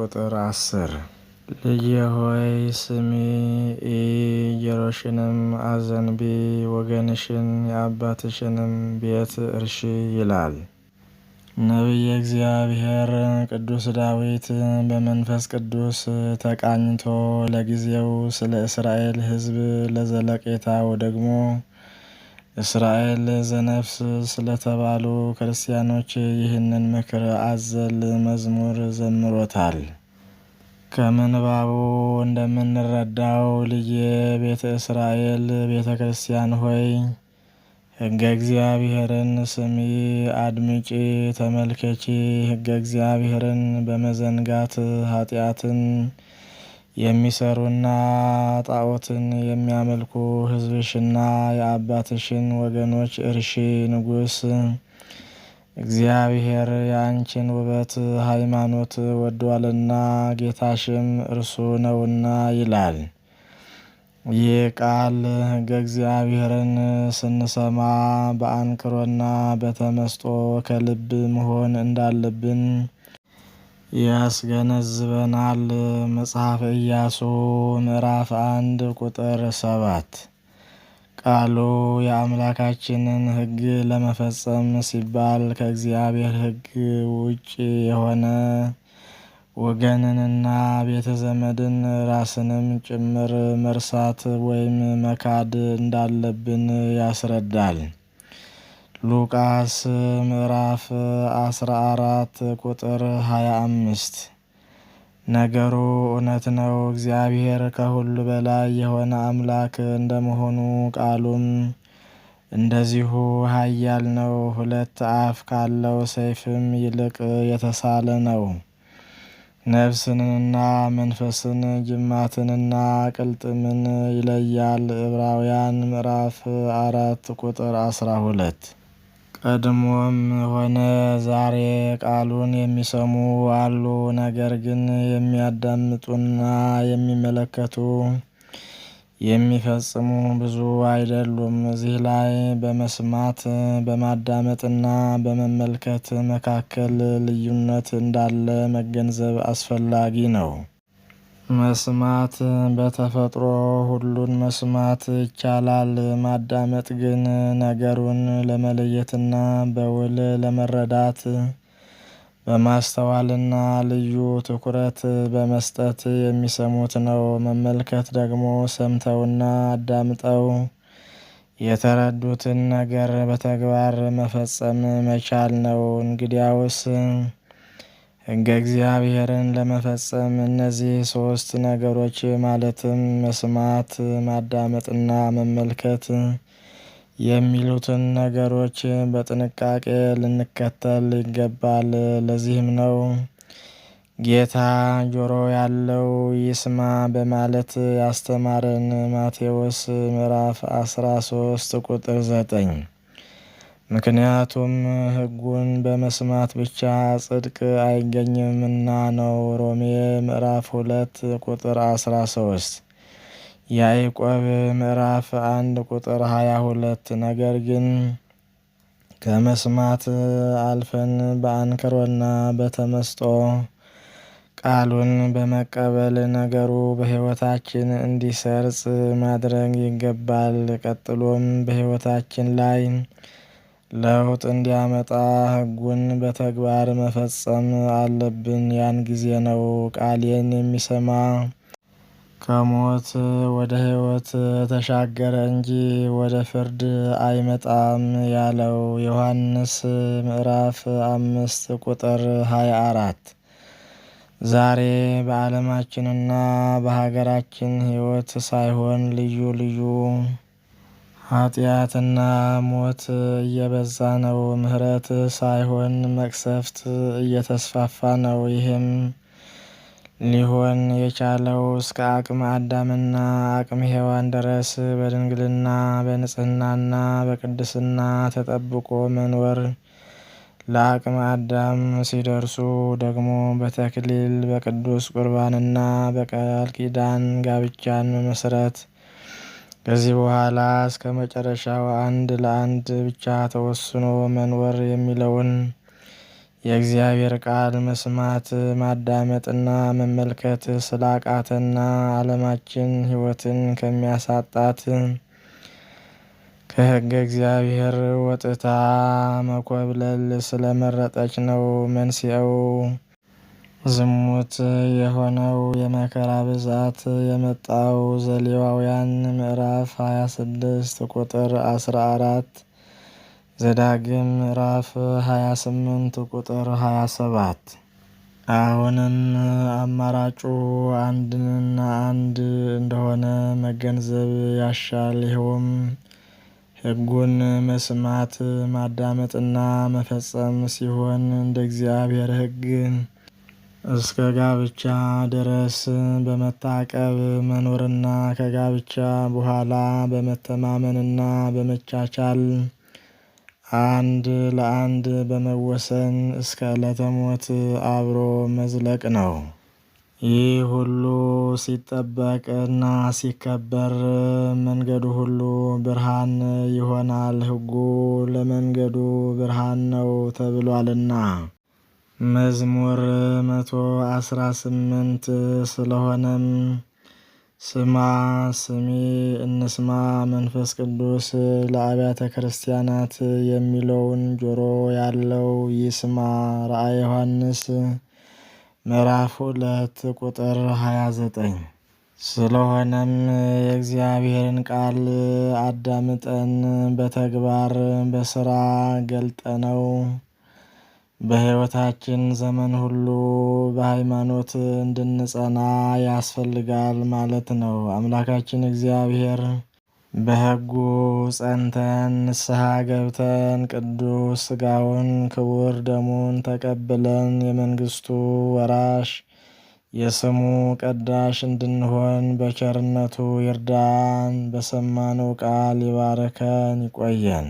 ቁጥር 10 ልጄ ሆይ ስሚ ጆሮሽንም አዘንቢ፣ ወገንሽን የአባትሽንም ቤት እርሺ ይላል ነቢየ እግዚአብሔር ቅዱስ ዳዊት በመንፈስ ቅዱስ ተቃኝቶ ለጊዜው ስለ እስራኤል ሕዝብ ለዘለቄታው ደግሞ እስራኤል ዘነፍስ ስለተባሉ ክርስቲያኖች ይህንን ምክር አዘል መዝሙር ዘምሮታል። ከምንባቡ እንደምንረዳው ልጄ ቤተ እስራኤል ቤተ ክርስቲያን ሆይ ሕገ እግዚአብሔርን ስሚ፣ አድምጪ፣ ተመልከቺ። ሕገ እግዚአብሔርን በመዘንጋት ኃጢአትን የሚሰሩና ጣዖትን የሚያመልኩ ሕዝብሽና የአባትሽን ወገኖች እርሺ። ንጉሥ እግዚአብሔር የአንቺን ውበት ሃይማኖት ወዷልና ጌታሽም እርሱ ነውና ይላል። ይህ ቃል ሕገ እግዚአብሔርን ስንሰማ በአንክሮና በተመስጦ ከልብ መሆን እንዳለብን ያስገነዝበናል። መጽሐፈ ኢያሱ ምዕራፍ 1 ቁጥር 7 ቃሉ የአምላካችንን ሕግ ለመፈጸም ሲባል ከእግዚአብሔር ሕግ ውጭ የሆነ ወገንንና ቤተ ዘመድን ራስንም ጭምር መርሳት ወይም መካድ እንዳለብን ያስረዳል። ሉቃስ ምዕራፍ 14 ቁጥር 25 ነገሩ እውነት ነው። እግዚአብሔር ከሁሉ በላይ የሆነ አምላክ እንደመሆኑ ቃሉም እንደዚሁ ኃያል ነው። ሁለት አፍ ካለው ሰይፍም ይልቅ የተሳለ ነው። ነፍስንና መንፈስን ጅማትንና ቅልጥምን ይለያል። ዕብራውያን ምዕራፍ 4 ቁጥር 12 ቀድሞም ሆነ ዛሬ ቃሉን የሚሰሙ አሉ። ነገር ግን የሚያዳምጡና የሚመለከቱ የሚፈጽሙ ብዙ አይደሉም። እዚህ ላይ በመስማት በማዳመጥና በመመልከት መካከል ልዩነት እንዳለ መገንዘብ አስፈላጊ ነው። መስማት በተፈጥሮ ሁሉን መስማት ይቻላል። ማዳመጥ ግን ነገሩን ለመለየትና በውል ለመረዳት በማስተዋልና ልዩ ትኩረት በመስጠት የሚሰሙት ነው። መመልከት ደግሞ ሰምተውና አዳምጠው የተረዱትን ነገር በተግባር መፈጸም መቻል ነው። እንግዲያውስ ሕገ እግዚአብሔርን ለመፈጸም እነዚህ 3 ነገሮች ማለትም መስማት፣ ማዳመጥና መመልከት የሚሉትን ነገሮች በጥንቃቄ ልንከተል ይገባል። ለዚህም ነው ጌታ ጆሮ ያለው ይስማ በማለት ያስተማረን። ማቴዎስ ምዕራፍ 13 ቁጥር 9 ምክንያቱም ሕጉን በመስማት ብቻ ጽድቅ አይገኝምና ነው። ሮሜ ምዕራፍ 2 ቁጥር 13 ያዕቆብ ምዕራፍ 1 ቁጥር 22 ነገር ግን ከመስማት አልፈን በአንክሮና በተመስጦ ቃሉን በመቀበል ነገሩ በሕይወታችን እንዲሰርጽ ማድረግ ይገባል። ቀጥሎም በሕይወታችን ላይ ለውጥ እንዲያመጣ ሕጉን በተግባር መፈጸም አለብን። ያን ጊዜ ነው ቃሌን የሚሰማ ከሞት ወደ ሕይወት ተሻገረ እንጂ ወደ ፍርድ አይመጣም ያለው ዮሐንስ ምዕራፍ 5 ቁጥር 24 ዛሬ በዓለማችንና በሀገራችን ሕይወት ሳይሆን ልዩ ልዩ ኃጢአትና ሞት እየበዛ ነው። ምሕረት ሳይሆን መቅሰፍት እየተስፋፋ ነው። ይህም ሊሆን የቻለው እስከ አቅመ አዳምና አቅመ ሔዋን ድረስ በድንግልና በንጽህናና በቅድስና ተጠብቆ መኖር፣ ለአቅመ አዳም ሲደርሱ ደግሞ በተክሊል በቅዱስ ቁርባንና በቃል ኪዳን ጋብቻን መመስረት፣ ከዚህ በኋላ እስከ መጨረሻው አንድ ለአንድ ብቻ ተወስኖ መኖር የሚለውን የእግዚአብሔር ቃል መስማት ማዳመጥና መመልከት ስላቃተና ዓለማችን ሕይወትን ከሚያሳጣት ከሕገ እግዚአብሔር ወጥታ መኮብለል ስለመረጠች ነው። መንስኤው ዝሙት የሆነው የመከራ ብዛት የመጣው ዘሌዋውያን ምዕራፍ 26 ቁጥር 14፣ ዘዳግም ምዕራፍ 28 ቁጥር 27። አሁንም አማራጩ አንድና አንድ እንደሆነ መገንዘብ ያሻል። ይኸውም ሕጉን መስማት ማዳመጥና መፈጸም ሲሆን እንደ እግዚአብሔር ሕግ እስከ ጋብቻ ድረስ በመታቀብ መኖርና ከጋብቻ በኋላ በመተማመንና በመቻቻል አንድ ለአንድ በመወሰን እስከ ዕለተ ሞት አብሮ መዝለቅ ነው። ይህ ሁሉ ሲጠበቅና ሲከበር መንገዱ ሁሉ ብርሃን ይሆናል። ሕጉ ለመንገዱ ብርሃን ነው ተብሏልና። መዝሙር 118 ስለሆነም ስማ ስሚ እንስማ መንፈስ ቅዱስ ለአብያተ ክርስቲያናት የሚለውን ጆሮ ያለው ይስማ። ራእየ ዮሐንስ ምዕራፍ 2 ቁጥር 29። ስለሆነም የእግዚአብሔርን ቃል አዳምጠን በተግባር በስራ ገልጠነው በሕይወታችን ዘመን ሁሉ በሃይማኖት እንድንጸና ያስፈልጋል ማለት ነው። አምላካችን እግዚአብሔር በሕጉ ጸንተን ንስሐ ገብተን ቅዱስ ሥጋውን ክቡር ደሙን ተቀብለን የመንግሥቱ ወራሽ የስሙ ቀዳሽ እንድንሆን በቸርነቱ ይርዳን። በሰማነው ቃል ይባርከን፣ ይቆየን።